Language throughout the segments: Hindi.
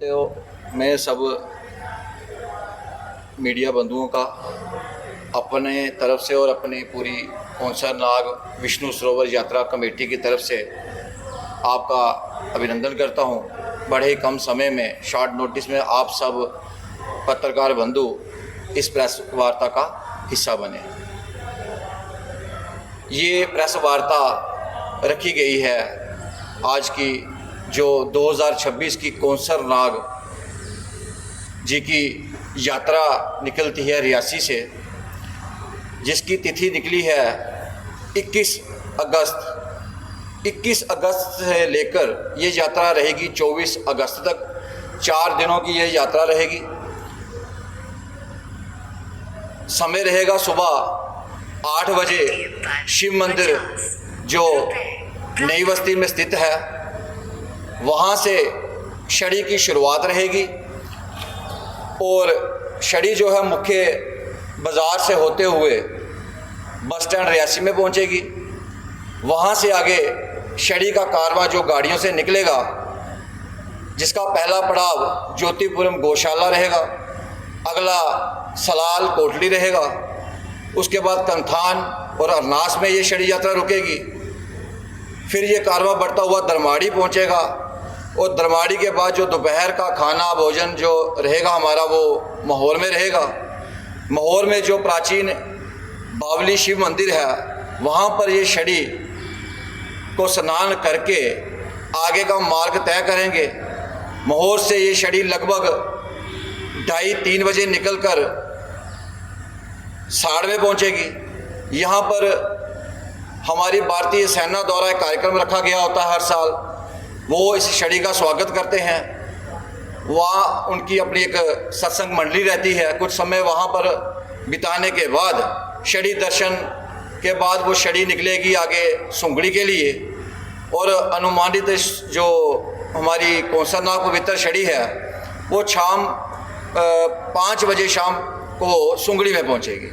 तो मैं सब मीडिया बंधुओं का अपने तरफ से और अपनी पूरी कौंसर नाग विष्णु सरोवर यात्रा कमेटी की तरफ से आपका अभिनंदन करता हूं। बड़े ही कम समय में शॉर्ट नोटिस में आप सब पत्रकार बंधु इस प्रेस वार्ता का हिस्सा बने। ये प्रेस वार्ता रखी गई है आज की जो 2026 की कौंसर नाग जी की यात्रा निकलती है रियासी से, जिसकी तिथि निकली है 21 अगस्त। 21 अगस्त से लेकर ये यात्रा रहेगी 24 अगस्त तक। 4 दिनों की ये यात्रा रहेगी। समय रहेगा सुबह 8 बजे शिव मंदिर जो नई बस्ती में स्थित है, वहाँ से छड़ी की शुरुआत रहेगी और छड़ी जो है मुख्य बाज़ार से होते हुए बस स्टैंड रियासी में पहुँचेगी। वहाँ से आगे छड़ी का कारवां जो गाड़ियों से निकलेगा, जिसका पहला पड़ाव ज्योतिपुरम गौशाला रहेगा, अगला सलाल कोटली रहेगा, उसके बाद कंथान और अरनास में ये छड़ी यात्रा रुकेगी। फिर ये कारवां बढ़ता हुआ दरमाड़ी पहुँचेगा और दरमाड़ी के बाद जो दोपहर का खाना भोजन जो रहेगा हमारा वो माहौर में रहेगा। माहौर में जो प्राचीन बावली शिव मंदिर है, वहाँ पर ये छड़ी को स्नान करके आगे का मार्ग तय करेंगे। माहौर से ये छड़ी लगभग 2:30-3 बजे निकलकर साड़ में पहुँचेगी। यहाँ पर हमारी भारतीय सेना द्वारा एक कार्यक्रम रखा गया होता है हर साल, वो इस छड़ी का स्वागत करते हैं। वहाँ उनकी अपनी एक सत्संग मंडली रहती है। कुछ समय वहाँ पर बिताने के बाद छड़ी दर्शन के बाद वो छड़ी निकलेगी आगे सुंगड़ी के लिए, और अनुमानित जो हमारी कौंसर नाग पवित्र छड़ी है वो शाम 5 बजे शाम को सुंगड़ी में पहुँचेगी।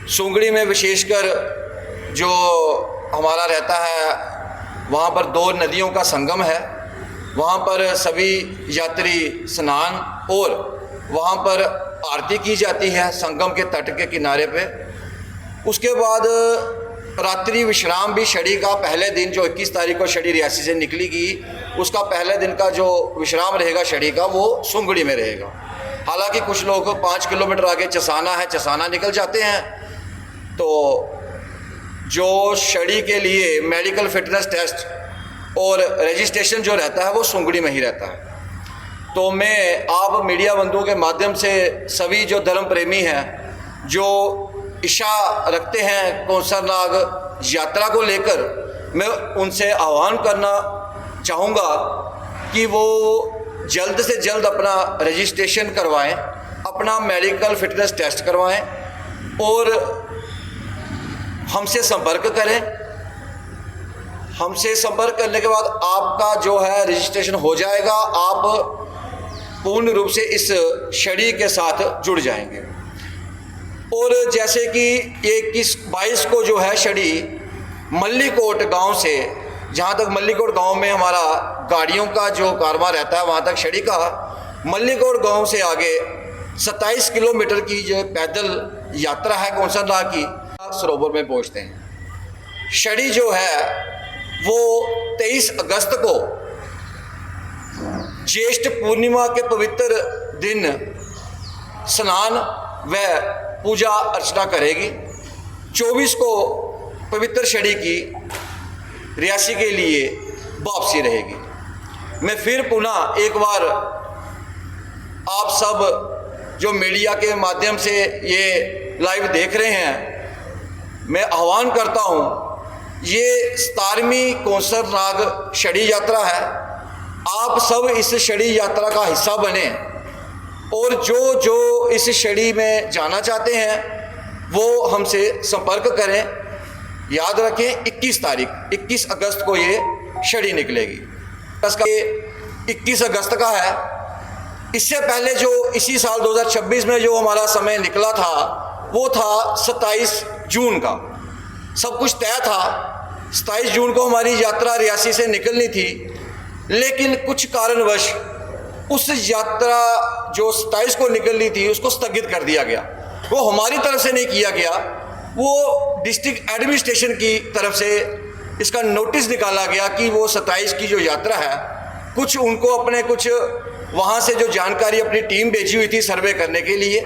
सुंगड़ी में विशेषकर जो हमारा रहता है, वहाँ पर 2 नदियों का संगम है। वहाँ पर सभी यात्री स्नान और वहाँ पर आरती की जाती है संगम के तट के किनारे पे। उसके बाद रात्रि विश्राम भी छड़ी का पहले दिन जो 21 तारीख को छड़ी रियासी से निकलेगी, उसका पहले दिन का जो विश्राम रहेगा छड़ी का वो सुंगड़ी में रहेगा। हालांकि कुछ लोग 5 किलोमीटर आगे चसाना है, चसाना निकल जाते हैं, तो जो छड़ी के लिए मेडिकल फिटनेस टेस्ट और रजिस्ट्रेशन जो रहता है वो सुंगड़ी में ही रहता है। तो मैं आप मीडिया बंधुओं के माध्यम से सभी जो धर्म प्रेमी हैं, जो इच्छा रखते हैं कौंसर नाग यात्रा को लेकर, मैं उनसे आह्वान करना चाहूँगा कि वो जल्द से जल्द अपना रजिस्ट्रेशन करवाएं, अपना मेडिकल फिटनेस टेस्ट करवाएं और हमसे संपर्क करें। हमसे संपर्क करने के बाद आपका जो है रजिस्ट्रेशन हो जाएगा। आप पूर्ण रूप से इस छड़ी के साथ जुड़ जाएंगे। और जैसे कि 21-22 को जो है छड़ी मल्लीकोट गांव से, जहाँ तक मल्लीकोट गांव में हमारा गाड़ियों का जो कारवां रहता है वहाँ तक छड़ी का, मल्लीकोट गांव से आगे 27 किलोमीटर की जो पैदल यात्रा है कौंसर नाग की, सरोवर में पहुँचते हैं। छड़ी जो है वो 23 अगस्त को ज्येष्ठ पूर्णिमा के पवित्र दिन स्नान व पूजा अर्चना करेगी। 24 को पवित्र छड़ी की रियासी के लिए वापसी रहेगी। मैं फिर पुनः एक बार आप सब जो मीडिया के माध्यम से ये लाइव देख रहे हैं, मैं आह्वान करता हूँ, ये 17वीं कौंसर नाग छड़ी यात्रा है। आप सब इस छड़ी यात्रा का हिस्सा बने और जो जो इस छड़ी में जाना चाहते हैं वो हमसे संपर्क करें। याद रखें 21 अगस्त को ये छड़ी निकलेगी। इसका ये 21 अगस्त का है। इससे पहले जो इसी साल 2026 में जो हमारा समय निकला था वो था 27 जून का। सब कुछ तय था। 27 जून को हमारी यात्रा रियासी से निकलनी थी, लेकिन कुछ कारणवश उस यात्रा जो 27 को निकलनी थी उसको स्थगित कर दिया गया। वो हमारी तरफ से नहीं किया गया, वो डिस्ट्रिक्ट एडमिनिस्ट्रेशन की तरफ से इसका नोटिस निकाला गया कि वो 27 की जो यात्रा है, कुछ उनको अपने कुछ वहाँ से जो जानकारी अपनी टीम भेजी हुई थी सर्वे करने के लिए,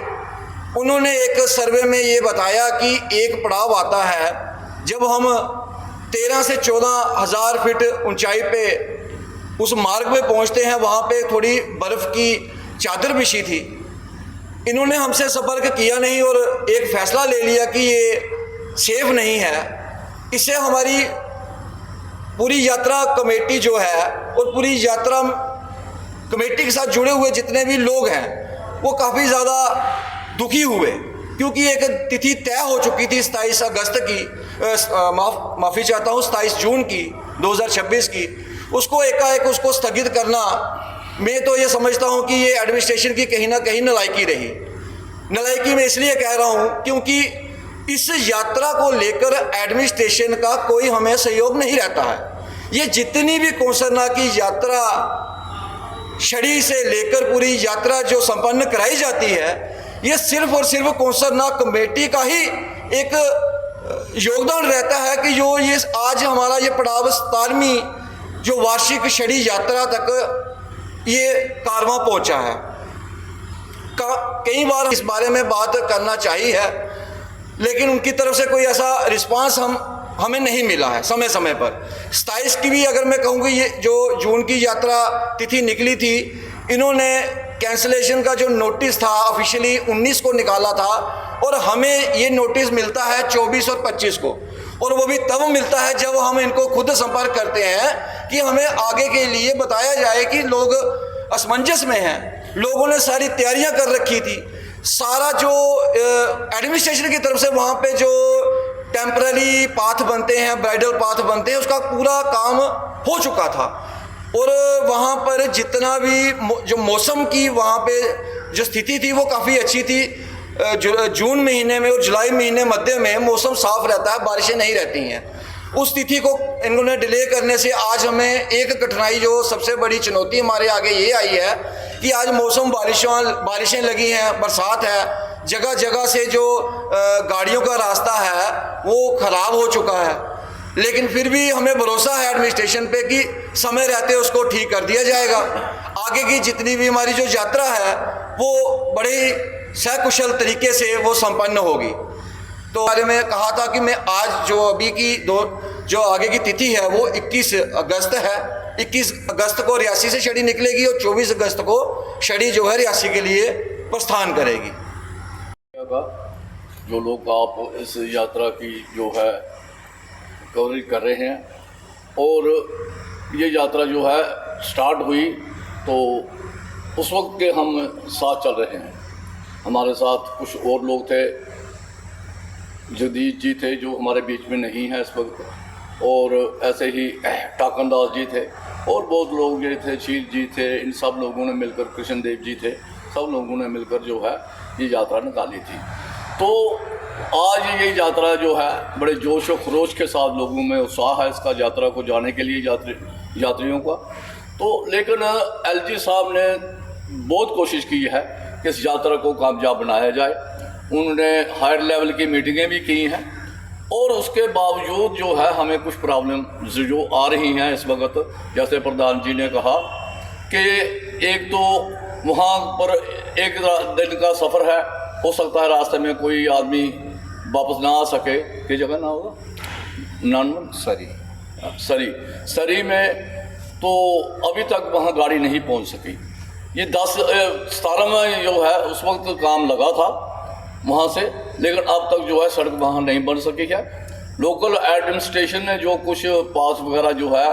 उन्होंने एक सर्वे में ये बताया कि एक पड़ाव आता है जब हम 13 से 14 हज़ार फीट ऊंचाई पे उस मार्ग पे पहुंचते हैं। वहाँ पे थोड़ी बर्फ़ की चादर बिछी थी। इन्होंने हमसे संपर्क किया नहीं और एक फ़ैसला ले लिया कि ये सेफ नहीं है। इससे हमारी पूरी यात्रा कमेटी जो है और पूरी यात्रा कमेटी के साथ जुड़े हुए जितने भी लोग हैं वो काफ़ी ज़्यादा दुखी हुए, क्योंकि एक तिथि तय हो चुकी थी 27 अगस्त की, माफ़ी चाहता हूँ 27 जून की 2026 की। उसको एकाएक उसको स्थगित करना, मैं तो ये समझता हूँ कि ये एडमिनिस्ट्रेशन की कहीं ना कहीं नालायकी रही। नालायकी मैं इसलिए कह रहा हूँ क्योंकि इस यात्रा को लेकर एडमिनिस्ट्रेशन का कोई हमें सहयोग नहीं रहता है। ये जितनी भी कौंसरना की यात्रा छड़ी से लेकर पूरी यात्रा जो संपन्न कराई जाती है, ये सिर्फ और सिर्फ कौंसरना कमेटी का ही एक योगदान रहता है कि जो ये आज हमारा ये पड़ाव 17वीं जो वार्षिक छड़ी यात्रा तक ये कारवां पहुंचा है। कई बार इस बारे में बात करना चाहिए है, लेकिन उनकी तरफ से कोई ऐसा रिस्पांस हमें नहीं मिला है समय समय पर। 27 की भी अगर मैं कहूँगी, ये जो जून की यात्रा तिथि निकली थी, इन्होंने कैंसिलेशन का जो नोटिस था ऑफिशियली 19 को निकाला था और हमें ये नोटिस मिलता है 24 और 25 को, और वो भी तब मिलता है जब हम इनको खुद संपर्क करते हैं कि हमें आगे के लिए बताया जाए कि लोग असमंजस में हैं। लोगों ने सारी तैयारियां कर रखी थी, सारा जो एडमिनिस्ट्रेशन की तरफ से वहाँ पे जो टेम्पररी पाथ बनते हैं, ब्राइडल पाथ बनते हैं, उसका पूरा काम हो चुका था। और वहाँ पर जितना भी जो मौसम की वहाँ पे जो स्थिति थी वो काफ़ी अच्छी थी। जून महीने में और जुलाई महीने मध्य में मौसम साफ रहता है, बारिशें नहीं रहती हैं। उस तिथि को इन्होंने डिले करने से आज हमें एक कठिनाई, जो सबसे बड़ी चुनौती हमारे आगे ये आई है कि आज मौसम बारिशें लगी हैं, बरसात है, जगह जगह से जो गाड़ियों का रास्ता है वो ख़राब हो चुका है। लेकिन फिर भी हमें भरोसा है एडमिनिस्ट्रेशन पे कि समय रहते उसको ठीक कर दिया जाएगा। आगे की जितनी भी हमारी जो यात्रा है वो बड़े सकुशल तरीके से वो संपन्न होगी। तो बारे में कहा था कि मैं आज जो अभी की जो आगे की तिथि है वो 21 अगस्त है। 21 अगस्त को रियासी से छड़ी निकलेगी और 24 अगस्त को छड़ी जो है रियासी के लिए प्रस्थान करेगी। जो लोग आप इस यात्रा की जो है कवरेज कर रहे हैं, और ये यात्रा जो है स्टार्ट हुई तो उस वक्त के हम साथ चल रहे हैं। हमारे साथ कुछ और लोग थे, जगदीश जी थे जो हमारे बीच में नहीं है इस वक्त, और ऐसे ही टाकनदास जी थे और बहुत लोग ये थे, शीर जी थे। इन सब लोगों ने मिलकर, कृष्ण देव जी थे, सब लोगों ने मिलकर जो है ये यात्रा निकाली थी। तो आज ये यात्रा जो है बड़े जोश और खरोश के साथ लोगों में उत्साह है इसका, यात्रा को जाने के लिए यात्रियों का। तो लेकिन एलजी साहब ने बहुत कोशिश की है कि इस यात्रा को कामयाब बनाया जाए। उन्होंने हायर लेवल की मीटिंगें भी की हैं, और उसके बावजूद जो है हमें कुछ प्रॉब्लम जो आ रही हैं इस वक्त। जैसे प्रधान जी ने कहा कि एक तो वहाँ पर एक दिन का सफ़र है, हो सकता है रास्ते में कोई आदमी वापस ना आ सके। कि जगह ना होगा सरी में, तो अभी तक वहाँ गाड़ी नहीं पहुँच सकी। ये 17 में जो है उस वक्त काम लगा था वहाँ से, लेकिन अब तक जो है सड़क वहाँ नहीं बन सकी है। लोकल एडमिनिस्ट्रेशन ने जो कुछ पास वगैरह जो है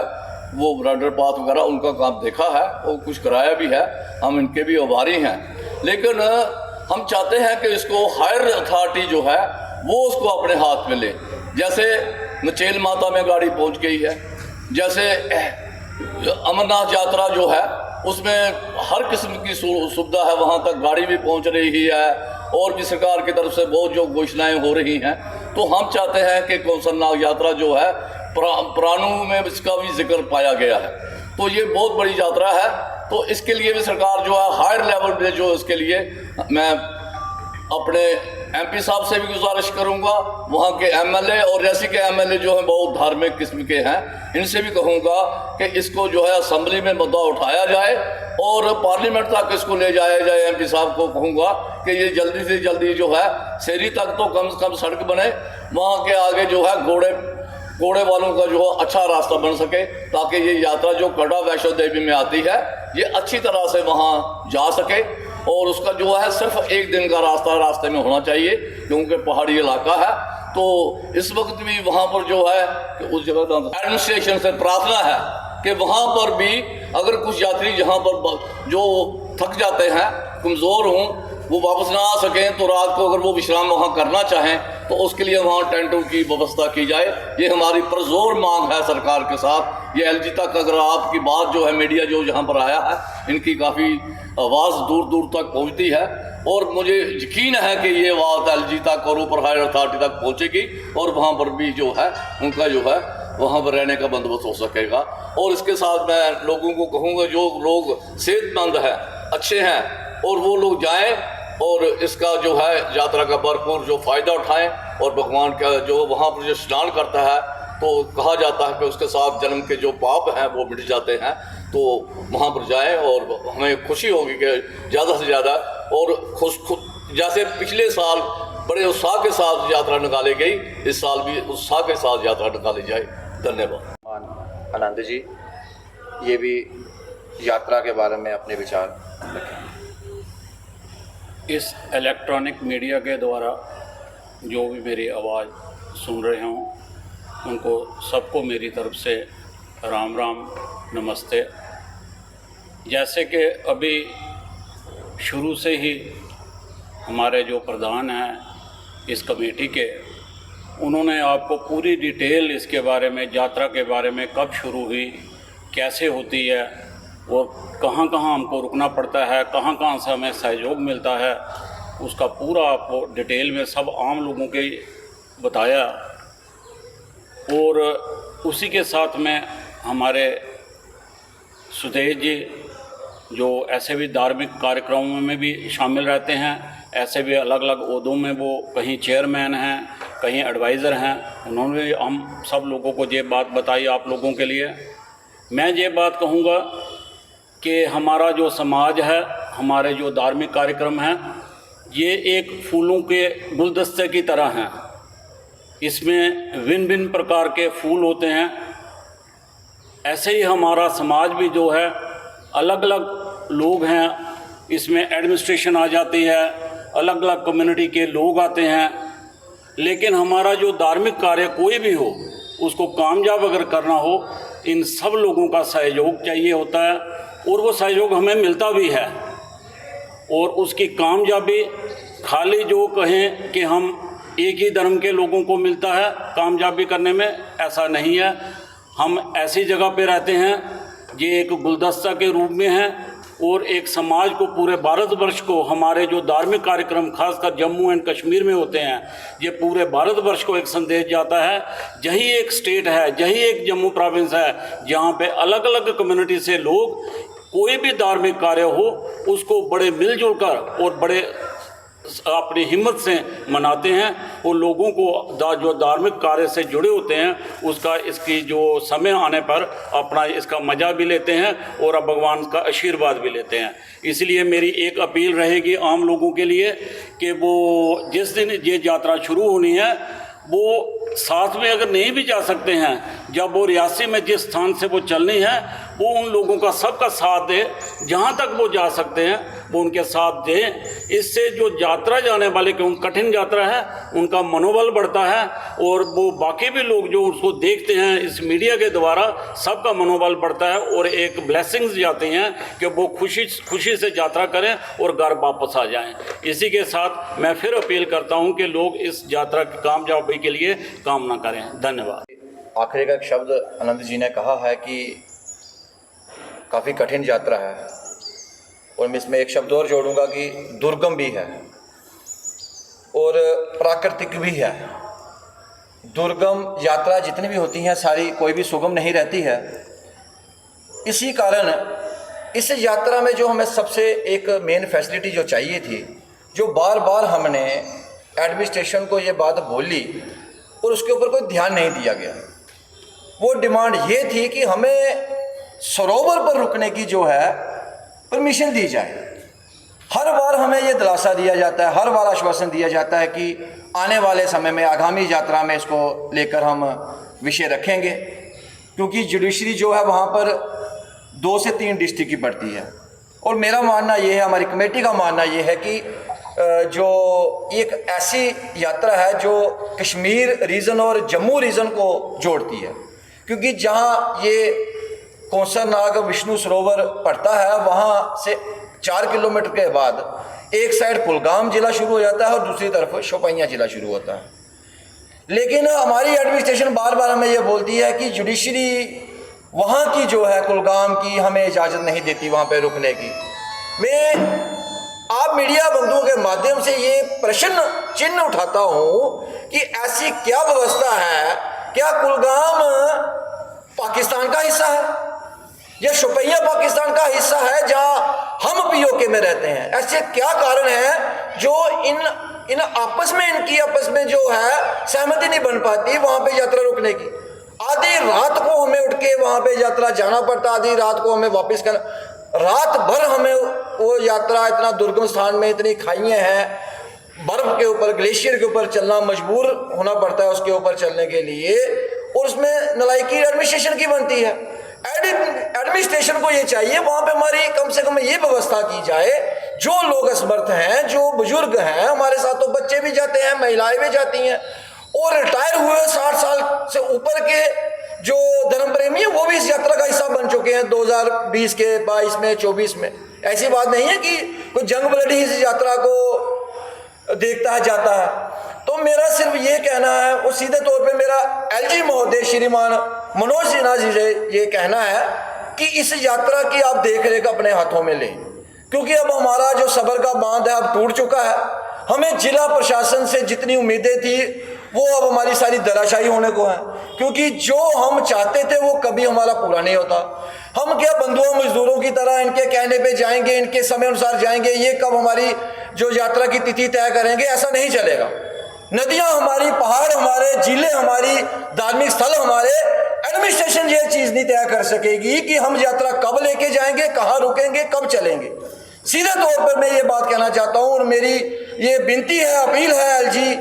वो ब्राइडल पाथ वगैरह उनका काम देखा है और कुछ कराया भी है, हम इनके भी आभारी हैं। लेकिन हम चाहते हैं कि इसको हायर अथॉरिटी जो है वो उसको अपने हाथ में ले। जैसे मचेल माता में गाड़ी पहुंच गई है, जैसे अमरनाथ यात्रा जो है उसमें हर किस्म की सुविधा है, वहाँ तक गाड़ी भी पहुँच रही है और भी सरकार की तरफ से बहुत जो घोषणाएँ हो रही हैं। तो हम चाहते हैं कि कौशलनाग यात्रा जो है पुराणों में इसका भी जिक्र पाया गया है, तो ये बहुत बड़ी यात्रा है। तो इसके लिए भी सरकार जो है हायर लेवल पे जो इसके लिए मैं अपने MP साहब से भी गुजारिश करूंगा, वहाँ के MLA और रियासी के MLA जो हैं बहुत धार्मिक किस्म के हैं, इनसे भी कहूँगा कि इसको जो है असम्बली में मुद्दा उठाया जाए और पार्लियामेंट तक इसको ले जाया जाए। MP साहब को कहूँगा कि ये जल्दी से जल्दी जो है शहरी तक तो कम से कम सड़क बने, वहाँ के आगे जो है घोड़े वालों का जो अच्छा रास्ता बन सके, ताकि ये यात्रा जो कटरा वैष्णो देवी में आती है ये अच्छी तरह से वहाँ जा सके। और उसका जो है सिर्फ एक दिन का रास्ते में होना चाहिए, क्योंकि पहाड़ी इलाका है। तो इस वक्त भी वहाँ पर जो है कि उस जगह एडमिनिस्ट्रेशन से प्रार्थना है कि वहाँ पर भी अगर कुछ यात्री जहाँ पर जो थक जाते हैं, कमज़ोर हों, वो वापस ना आ सकें, तो रात को अगर वो विश्राम वहाँ करना चाहें तो उसके लिए वहाँ टेंटों की व्यवस्था की जाए। ये हमारी पुरजोर मांग है सरकार के साथ। ये LG तक अगर आपकी बात जो है मीडिया जो यहाँ पर आया है, इनकी काफ़ी आवाज़ दूर दूर तक पहुँचती है और मुझे यकीन है कि ये बात LG तक और ऊपर हायर अथॉरिटी तक पहुँचेगी और वहाँ पर भी जो है उनका जो है वहाँ पर रहने का बंदोबस्त हो सकेगा। और इसके साथ मैं लोगों को कहूँगा, जो लोग सेहतमंद हैं, अच्छे हैं, और वो लोग जाएं और इसका जो है यात्रा का भरपूर जो फ़ायदा उठाएं। और भगवान का जो वहाँ पर जो स्नान करता है तो कहा जाता है कि उसके साथ जन्म के जो पाप हैं वो मिट जाते हैं। तो वहाँ पर जाएं और हमें खुशी होगी कि ज़्यादा से ज़्यादा और जैसे पिछले साल बड़े उत्साह के साथ यात्रा निकाली गई, इस साल भी उत्साह के साथ यात्रा निकाली जाए। धन्यवाद। आनंद जी, ये भी यात्रा के बारे में अपने विचार रखें। इस इलेक्ट्रॉनिक मीडिया के द्वारा जो भी मेरी आवाज़ सुन रहे हों, उनको सबको मेरी तरफ से राम राम, नमस्ते। जैसे कि अभी शुरू से ही हमारे जो प्रधान हैं इस कमेटी के, उन्होंने आपको पूरी डिटेल इसके बारे में, यात्रा के बारे में, कब शुरू हुई, कैसे होती है और कहाँ कहाँ हमको रुकना पड़ता है, कहाँ कहाँ से हमें सहयोग मिलता है, उसका पूरा आपको डिटेल में सब आम लोगों के बताया। और उसी के साथ में हमारे सुदेश जी जो ऐसे भी धार्मिक कार्यक्रमों में भी शामिल रहते हैं, ऐसे भी अलग अलग ओहदों में वो कहीं चेयरमैन हैं, कहीं एडवाइज़र हैं, उन्होंने हम सब लोगों को ये बात बताई आप लोगों के लिए। मैं ये बात कहूँगा कि हमारा जो समाज है, हमारे जो धार्मिक कार्यक्रम हैं, ये एक फूलों के गुलदस्ते की तरह हैं। इसमें भिन्न भिन्न प्रकार के फूल होते हैं। ऐसे ही हमारा समाज भी जो है, अलग अलग लोग हैं, इसमें एडमिनिस्ट्रेशन आ जाती है, अलग अलग कम्युनिटी के लोग आते हैं। लेकिन हमारा जो धार्मिक कार्य कोई भी हो, उसको कामयाब अगर करना हो, इन सब लोगों का सहयोग चाहिए होता है और वो सहयोग हमें मिलता भी है। और उसकी कामयाबी खाली जो कहें कि हम एक ही धर्म के लोगों को मिलता है कामयाबी करने में, ऐसा नहीं है। हम ऐसी जगह पे रहते हैं, ये एक गुलदस्ता के रूप में है और एक समाज को, पूरे भारतवर्ष को, हमारे जो धार्मिक कार्यक्रम खासकर जम्मू एंड कश्मीर में होते हैं, ये पूरे भारतवर्ष को एक संदेश जाता है। यही एक स्टेट है, यही एक जम्मू प्रोविंस है जहाँ पे अलग अलग कम्युनिटी से लोग कोई भी धार्मिक कार्य हो उसको बड़े मिलजुल कर और बड़े अपनी हिम्मत से मनाते हैं और लोगों को जो धार्मिक कार्य से जुड़े होते हैं उसका, इसकी जो समय आने पर अपना इसका मज़ा भी लेते हैं और अब भगवान का आशीर्वाद भी लेते हैं। इसलिए मेरी एक अपील रहेगी आम लोगों के लिए कि वो जिस दिन ये यात्रा शुरू होनी है, वो साथ में अगर नहीं भी जा सकते हैं, जब वो रियासी में जिस स्थान से वो चलनी है, वो उन लोगों का सबका साथ दे, जहाँ तक वो जा सकते हैं वो उनके साथ दें। इससे जो यात्रा जाने वाले, क्योंकि कठिन यात्रा है, उनका मनोबल बढ़ता है और वो बाकी भी लोग जो उसको देखते हैं इस मीडिया के द्वारा, सबका मनोबल बढ़ता है और एक ब्लेसिंग्स जाती हैं कि वो खुशी से यात्रा करें और घर वापस आ जाएं। इसी के साथ मैं फिर अपील करता हूं कि लोग इस यात्रा की कामयाबी के लिए कामना करें। धन्यवाद। आखिरी का एक शब्द आनंद जी ने कहा है कि काफ़ी कठिन यात्रा है, और मैं इसमें एक शब्द और जोड़ूंगा कि दुर्गम भी है और प्राकृतिक भी है। दुर्गम यात्रा जितनी भी होती हैं सारी कोई भी सुगम नहीं रहती है। इसी कारण इस यात्रा में जो हमें सबसे एक मेन फैसिलिटी जो चाहिए थी, जो बार बार हमने एडमिनिस्ट्रेशन को ये बात बोली और उसके ऊपर कोई ध्यान नहीं दिया गया, वो डिमांड ये थी कि हमें सरोवर पर रुकने की जो है परमिशन दी जाए। हर बार हमें ये दिलासा दिया जाता है, हर बार आश्वासन दिया जाता है कि आने वाले समय में आगामी यात्रा में इसको लेकर हम विषय रखेंगे, क्योंकि जुडिशरी जो है वहाँ पर 2 से 3 डिस्ट्रिक्ट की पड़ती है। और मेरा मानना ये है, हमारी कमेटी का मानना ये है कि जो एक ऐसी यात्रा है जो कश्मीर रीजन और जम्मू रीजन को जोड़ती है, क्योंकि जहाँ ये कौसर नाग विष्णु सरोवर पड़ता है वहाँ से 4 किलोमीटर के बाद एक साइड कुलगाम जिला शुरू हो जाता है और दूसरी तरफ शोपियां जिला शुरू होता है। लेकिन हमारी एडमिनिस्ट्रेशन बार बार हमें ये बोलती है कि जुडिशरी वहाँ की जो है कुलगाम की हमें इजाज़त नहीं देती वहाँ पे रुकने की। मैं आप मीडिया बंधुओं के माध्यम से ये प्रश्न चिन्ह उठाता हूँ कि ऐसी क्या व्यवस्था है, क्या कुलगाम पाकिस्तान का हिस्सा है या शोपियां पाकिस्तान का हिस्सा है जहाँ हम पीओके में रहते हैं? ऐसे क्या कारण है जो इन आपस में जो है सहमति नहीं बन पाती वहाँ पे यात्रा रुकने की? आधी रात को हमें उठ के वहाँ पे यात्रा जाना पड़ता, आधी रात को हमें वापस करना, रात भर हमें वो यात्रा इतना दुर्गम स्थान में, इतनी खाइयाँ हैं, बर्फ के ऊपर ग्लेशियर के ऊपर चलना, मजबूर होना पड़ता है उसके ऊपर चलने के लिए, और उसमें नलायकी एडमिनिस्ट्रेशन की बनती है। एडमिनिस्ट्रेशन को ये चाहिए वहाँ पे हमारी कम से कम ये व्यवस्था की जाए, जो लोग असमर्थ हैं, जो बुजुर्ग हैं, हमारे साथ तो बच्चे भी जाते हैं, महिलाएं भी जाती हैं, और रिटायर हुए 60 साल से ऊपर के जो धर्म प्रेमी हैं वो भी इस यात्रा का हिस्सा बन चुके हैं 2020 के 22 में 24 में। ऐसी बात नहीं है कि कोई जंग बलडी इस यात्रा को देखता है जाता है। तो मेरा सिर्फ ये कहना है, वो सीधे तौर पे मेरा एलजी महोदय श्रीमान मनोज सिन्हा जी से ये कहना है कि इस यात्रा की आप देख रेख अपने हाथों में लें, क्योंकि अब हमारा जो सब्र का बांध है अब टूट चुका है। हमें जिला प्रशासन से जितनी उम्मीदें थी वो अब हमारी सारी धराशायी होने को है, क्योंकि जो हम चाहते थे वो कभी हमारा पूरा नहीं होता। हम क्या बंधुओं मजदूरों की तरह इनके कहने पे जाएंगे, इनके समय अनुसार जाएंगे, ये कब हमारी जो यात्रा की तिथि तय करेंगे, ऐसा नहीं चलेगा। नदियां हमारी, पहाड़ हमारे, झीलें हमारी, धार्मिक स्थल हमारे, एडमिनिस्ट्रेशन ये चीज नहीं तय कर सकेगी कि हम यात्रा कब लेके जाएंगे, कहाँ रुकेंगे, कब चलेंगे। सीधे तौर पर मैं ये बात कहना चाहता हूँ और मेरी ये विनती है, अपील है एलजी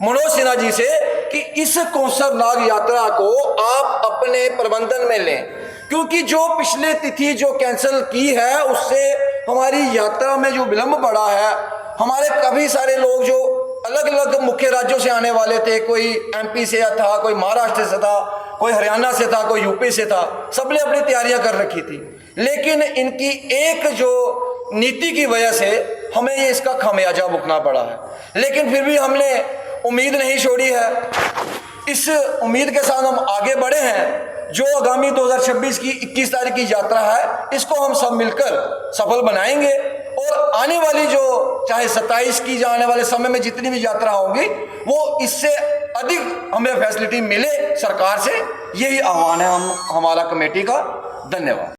मनोज सिन्हा जी से कि इस कौसर नाग यात्रा को आप अपने प्रबंधन में लें, क्योंकि जो पिछले तिथि जो कैंसिल की है उससे हमारी यात्रा में जो विलंब बढ़ा है, हमारे काफ़ी सारे लोग जो अलग अलग मुख्य राज्यों से आने वाले थे, कोई एमपी से था, कोई महाराष्ट्र से था, कोई हरियाणा से था, कोई यूपी से था, सबने अपनी तैयारियां कर रखी थी, लेकिन इनकी एक जो नीति की वजह से हमें ये इसका खामियाजा भुगतना पड़ा है। लेकिन फिर भी हमने उम्मीद नहीं छोड़ी है, इस उम्मीद के साथ हम आगे बढ़े हैं। जो आगामी 2026 की 21 तारीख की यात्रा है, इसको हम सब मिलकर सफल बनाएंगे और आने वाली जो चाहे 27 की आने वाले समय में जितनी भी यात्रा होगी वो इससे अधिक हमें फैसिलिटी मिले सरकार से, यही आह्वान है हमारा कमेटी का। धन्यवाद।